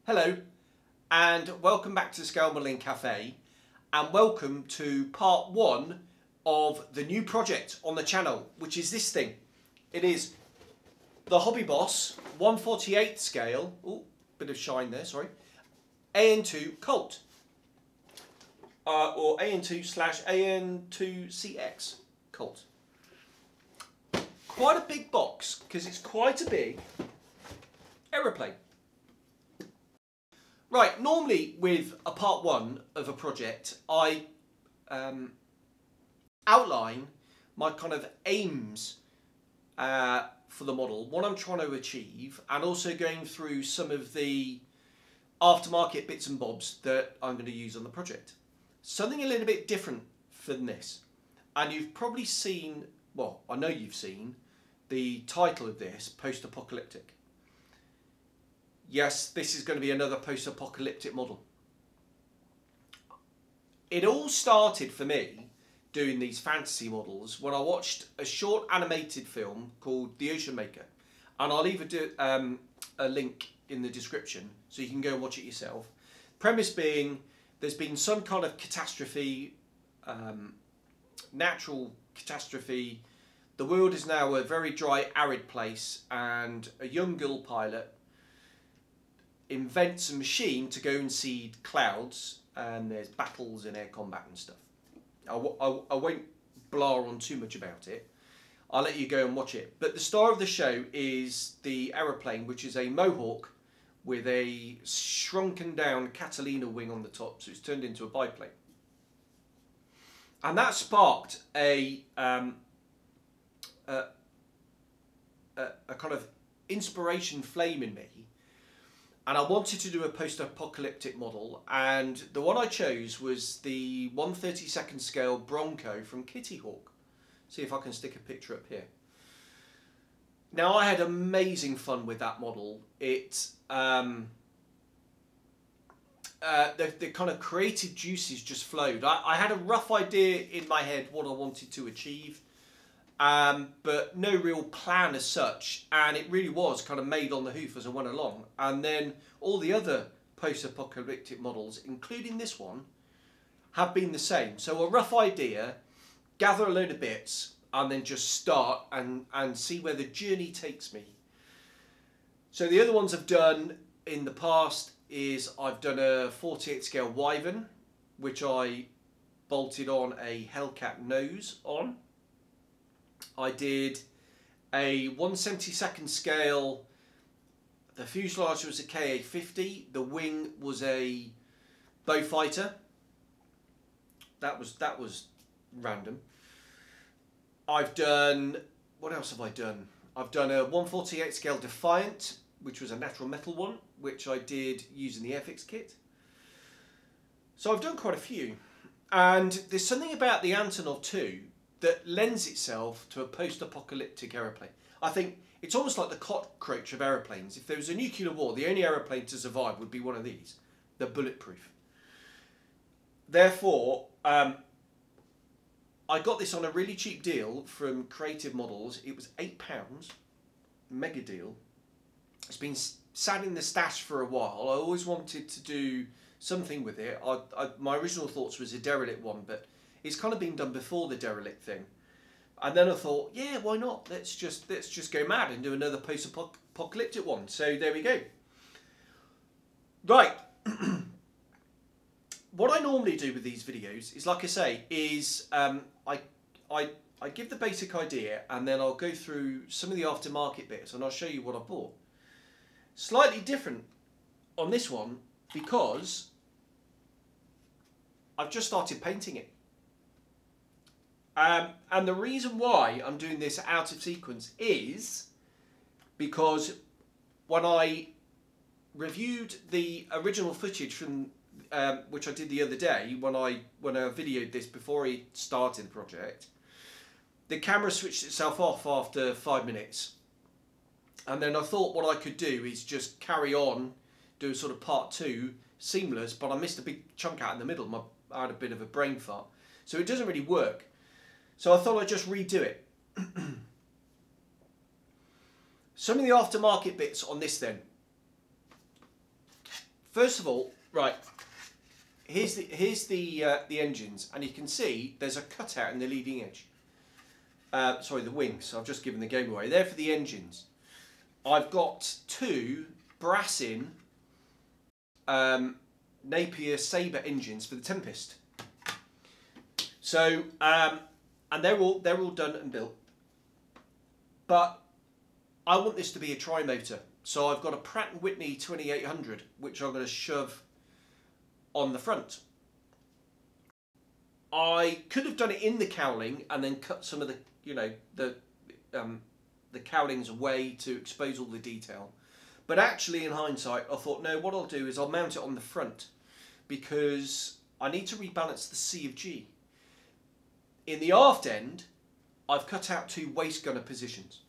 Hello and welcome back to the Scale Modelling Cafe, and welcome to part one of the new project on the channel, which is this thing. It is the Hobby Boss 1/48 scale, oh, bit of shine there, sorry, AN-2 Colt, or AN-2/AN-2CX Colt. Quite a big box because it's quite a big aeroplane. Right, normally with a part one of a project, I outline my kind of aims for the model, what I'm trying to achieve, and also going through some of the aftermarket bits and bobs that I'm going to use on the project. Something a little bit different from this. And you've probably seen, well, I know you've seen the title of this, Post Apocalyptic. Yes, this is going to be another post-apocalyptic model. It all started for me doing these fantasy models when I watched a short animated film called The Ocean Maker, and I'll leave a link in the description so you can go and watch it yourself. Premise being, there's been some kind of catastrophe, natural catastrophe. The world is now a very dry, arid place, and a young girl pilot invents a machine to go and seed clouds, and there's battles and air combat and stuff. I won't blar on too much about it. I'll let you go and watch it. But the star of the show is the aeroplane, which is a Mohawk with a shrunken down Catalina wing on the top, so it's turned into a biplane. And that sparked a kind of inspiration flame in me. And I wanted to do a post-apocalyptic model, and the one I chose was the 1/32 scale Bronco from Kitty Hawk. See if I can stick a picture up here. Now, I had amazing fun with that model. It the kind of creative juices just flowed. I had a rough idea in my head what I wanted to achieve, but no real plan as such, and it really was kind of made on the hoof as I went along. And then all the other post-apocalyptic models, including this one, have been the same. So a rough idea, gather a load of bits, and then just start and see where the journey takes me. So the other ones I've done in the past is I've done a 48 scale Wyvern, which I bolted on a Hellcat nose on. I did a 1/72 scale, the fuselage was a KA-50, the wing was a Beaufighter. That was random. I've done, what else have I done? I've done a 1/48 scale Defiant, which was a natural metal one, which I did using the FX kit. So I've done quite a few. And there's something about the Antonov 2 that lends itself to a post-apocalyptic aeroplane. I think it's almost like the cockroach of aeroplanes. If there was a nuclear war, the only aeroplane to survive would be one of these. They're bulletproof. Therefore, I got this on a really cheap deal from Creative Models. It was £8, mega deal. It's been sat in the stash for a while. I always wanted to do something with it. My original thoughts was a derelict one, but it's kind of been done before the derelict thing. And then I thought, yeah, why not? Let's just go mad and do another post-apocalyptic one. So there we go. Right. What I normally do with these videos is, like I say, is I give the basic idea, and then I'll go through some of the aftermarket bits and I'll show you what I bought. Slightly different on this one because I've just started painting it. And the reason why I'm doing this out of sequence is because when I reviewed the original footage from which I did the other day, when I videoed this before I started the project, the camera switched itself off after 5 minutes, and then I thought what I could do is just carry on, do a sort of part two seamless, but I missed a big chunk out in the middle. I had a bit of a brain fart, so it doesn't really work. So I thought I'd just redo it. Some of the aftermarket bits on this then. first of all, right, here's the engines, and you can see there's a cutout in the leading edge. Sorry, the wings. I've just given the game away. They're for the engines. I've got 2 brass-in Napier Sabre engines for the Tempest. So, and they're all done and built. But I want this to be a tri-motor. So I've got a Pratt & Whitney 2800, which I'm going to shove on the front. I could have done it in the cowling and then cut some of the, you know, the cowlings away to expose all the detail. But actually, in hindsight, I thought, no, what I'll do is I'll mount it on the front because I need to rebalance the C of G. In the aft end, I've cut out 2 waist gunner positions.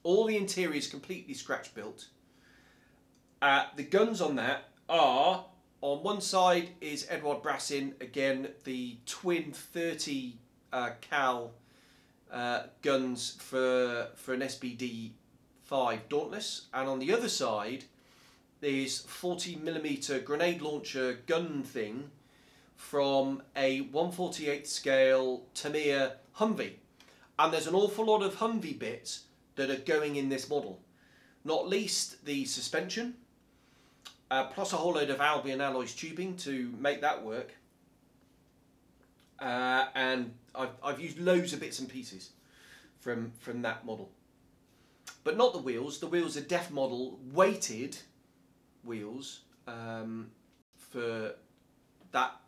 All the interior is completely scratch built. The guns on that are, on one side is Edward Brassin, again the twin 30 cal guns for an SBD 5 Dauntless, and on the other side there's 40mm grenade launcher gun thing from a 1/48 scale Tamiya Humvee, and there's an awful lot of Humvee bits that are going in this model, not least the suspension, plus a whole load of Albion Alloys tubing to make that work, and I've used loads of bits and pieces from that model, but not the wheels. The wheels are def model weighted wheels for that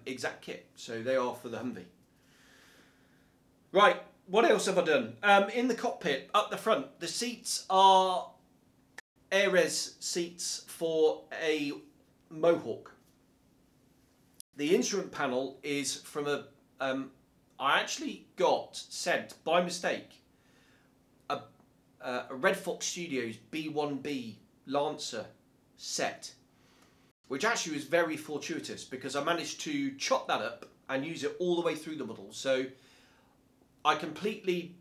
exact kit, so they are for the Humvee. Right, what else have I done? In the cockpit, up the front, the seats are air-res seats for a Mohawk. The instrument panel is from a... I actually got sent, by mistake, a Red Fox Studios B1B Lancer set, which actually was very fortuitous because I managed to chop that up and use it all the way through the model. So I completely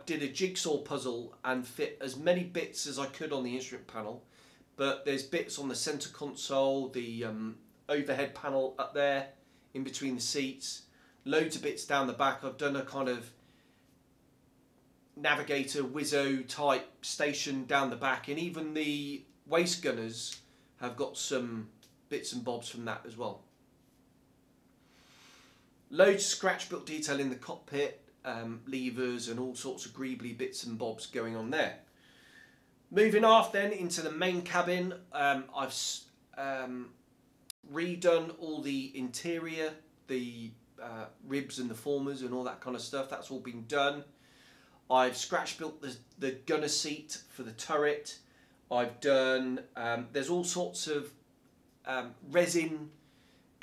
did a jigsaw puzzle and fit as many bits as I could on the instrument panel, but there's bits on the center console, the overhead panel up there in between the seats, loads of bits down the back. I've done a kind of navigator Wizzo type station down the back, and even the waist gunners have got some bits and bobs from that as well. Loads of scratch built detail in the cockpit, levers and all sorts of greebly bits and bobs going on there. Moving aft then into the main cabin, I've redone all the interior, the ribs and the formers and all that kind of stuff. That's all been done. I've scratch built the gunner seat for the turret. I've done, there's all sorts of resin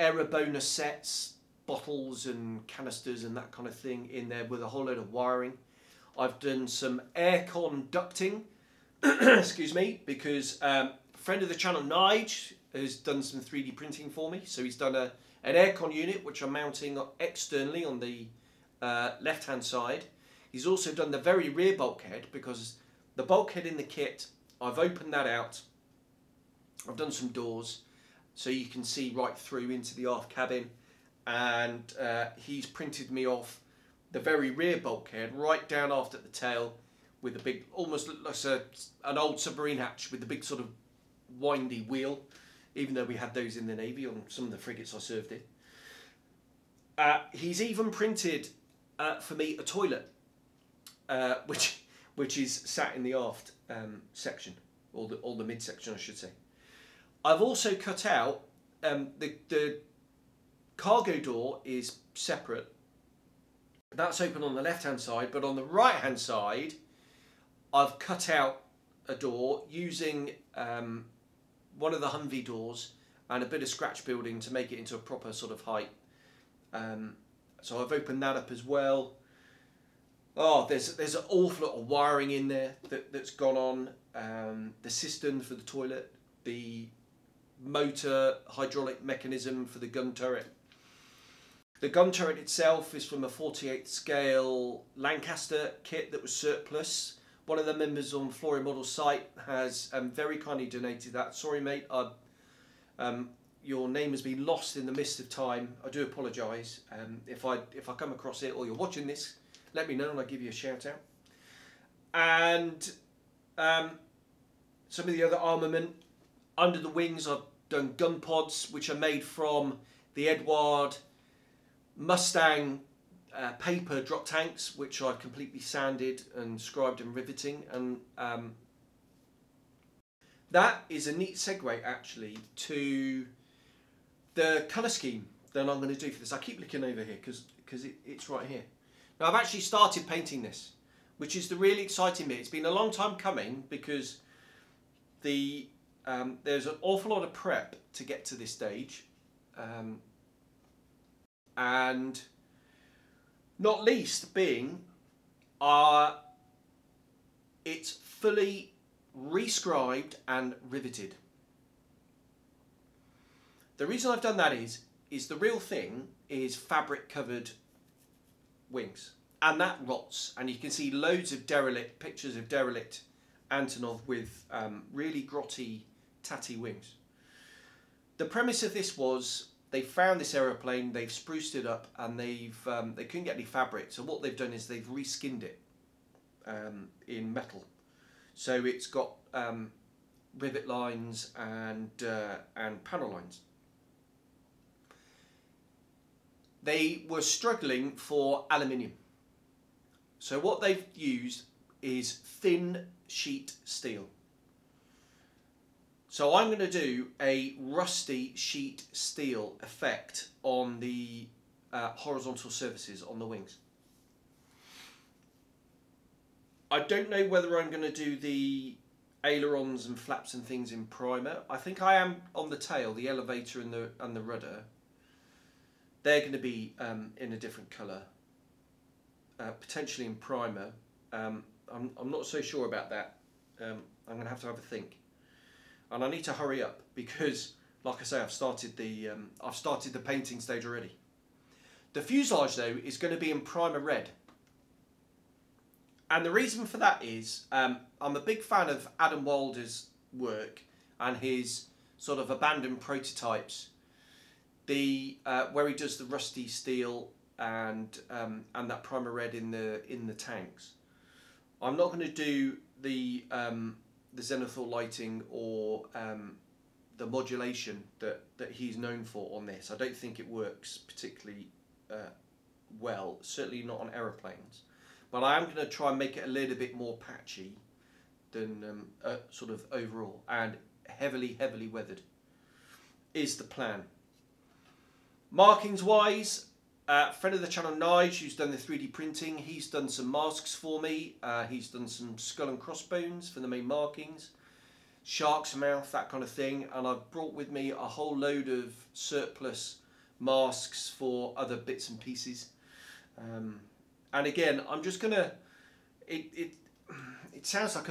error bonus sets, bottles and canisters and that kind of thing in there with a whole load of wiring. I've done some aircon ducting, excuse me, because a friend of the channel, Nige, has done some 3D printing for me. So he's done an aircon unit which I'm mounting externally on the left hand side. He's also done the very rear bulkhead, because the bulkhead in the kit, I've opened that out. I've done some doors so you can see right through into the aft cabin, and he's printed me off the very rear bulkhead right down aft at the tail with a big, almost looks like an old submarine hatch with the big sort of windy wheel, even though we had those in the Navy on some of the frigates I served in. He's even printed for me a toilet, which is sat in the aft section, or the midsection I should say. I've also cut out, the cargo door is separate. That's open on the left hand side, but on the right hand side I've cut out a door using one of the Humvee doors and a bit of scratch building to make it into a proper sort of height. So I've opened that up as well. Oh, there's an awful lot of wiring in there that's gone on. The cistern for the toilet, the motor hydraulic mechanism for the gun turret. The gun turret itself is from a 48 scale Lancaster kit that was surplus, One of the members on Flooring Models site has very kindly donated that. Sorry, mate, your name has been lost in the mist of time. I do apologise. If I come across it or you're watching this, let me know and I'll give you a shout out. And some of the other armament under the wings, I've done gun pods, which are made from the Edward Mustang paper drop tanks, which I've completely sanded and scribed and riveting. And that is a neat segue actually to the colour scheme that I'm going to do for this. I keep looking over here because it's right here. Now I've actually started painting this, which is the really exciting bit. It's been a long time coming because there's an awful lot of prep to get to this stage, and not least being it's fully rescribed and riveted. The reason I've done that is the real thing is fabric covered wings, and that rots, and you can see loads of pictures of derelict Antonov with really grotty, tatty wings. The premise of this was they found this aeroplane, they've spruced it up, and they couldn't get any fabric, so what they've done is they've reskinned it in metal. So it's got rivet lines and panel lines. They were struggling for aluminium. So what they've used is thin sheet steel. So I'm going to do a rusty sheet steel effect on the horizontal surfaces on the wings. I don't know whether I'm going to do the ailerons and flaps and things in primer. I think I am on the tail, the elevator and the rudder. They're going to be in a different colour, potentially in primer. I'm not so sure about that. I'm going to have a think, and I need to hurry up because, like I say, I've started the painting stage already. The fuselage though is going to be in primer red, and the reason for that is I'm a big fan of Adam Wilder's work and his sort of abandoned prototypes. Where he does the rusty steel and that primer red in the tanks. I'm not going to do the zenithal lighting or the modulation that he's known for on this. I don't think it works particularly well, certainly not on aeroplanes. But I am going to try and make it a little bit more patchy than sort of overall, and heavily weathered is the plan. Markings wise, friend of the channel Nige, who's done the 3D printing, he's done some masks for me. He's done some skull and crossbones for the main markings, shark's mouth, that kind of thing, and I've brought with me a whole load of surplus masks for other bits and pieces. And again, I'm just gonna, it sounds like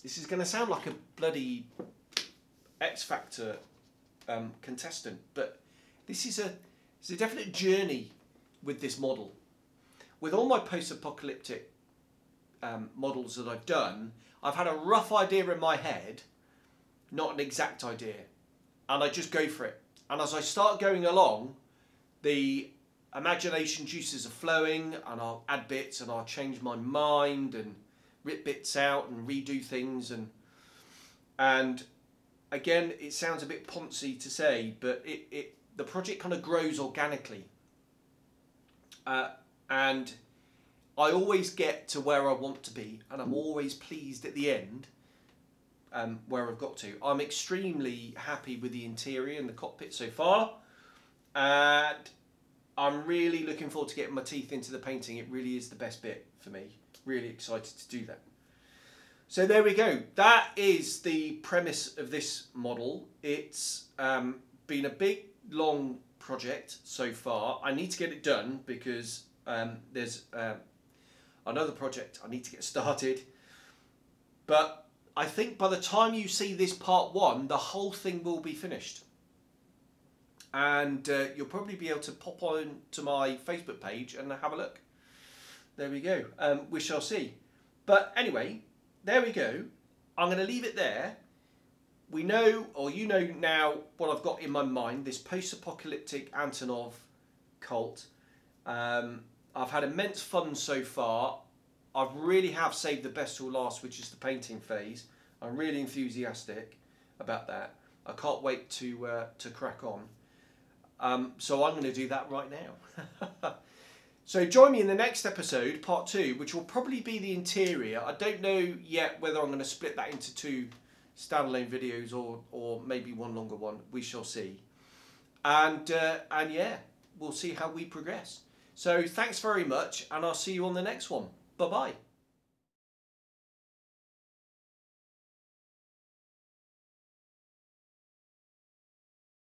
this is gonna sound like a bloody X Factor contestant, but this is a definite journey with this model. With all my post-apocalyptic models that I've done, I've had a rough idea in my head, not an exact idea, and I just go for it. And as I start going along, the imagination juices are flowing, and I'll add bits and I'll change my mind and rip bits out and redo things, and again, it sounds a bit poncy to say, but the project kind of grows organically, and I always get to where I want to be, and I'm always pleased at the end where I've got to. I'm extremely happy with the interior and the cockpit so far, and I'm really looking forward to getting my teeth into the painting. It really is the best bit for me. Really excited to do that. So there we go. That is the premise of this model. It's been a big, long project so far. I need to get it done because there's another project I need to get started. But I think by the time you see this part one, the whole thing will be finished. And you'll probably be able to pop on to my Facebook page and have a look. There we go. We shall see. But anyway, there we go. I'm going to leave it there. We know, or you know now, what I've got in my mind, this post-apocalyptic Antonov Colt. I've had immense fun so far. I really have saved the best till last, which is the painting phase. I'm really enthusiastic about that. I can't wait to crack on. So I'm going to do that right now. So join me in the next episode, part 2, which will probably be the interior. I don't know yet whether I'm going to split that into 2 standalone videos or maybe one longer one. We shall see. And yeah, we'll see how we progress. So thanks very much, and I'll see you on the next one. Bye-bye.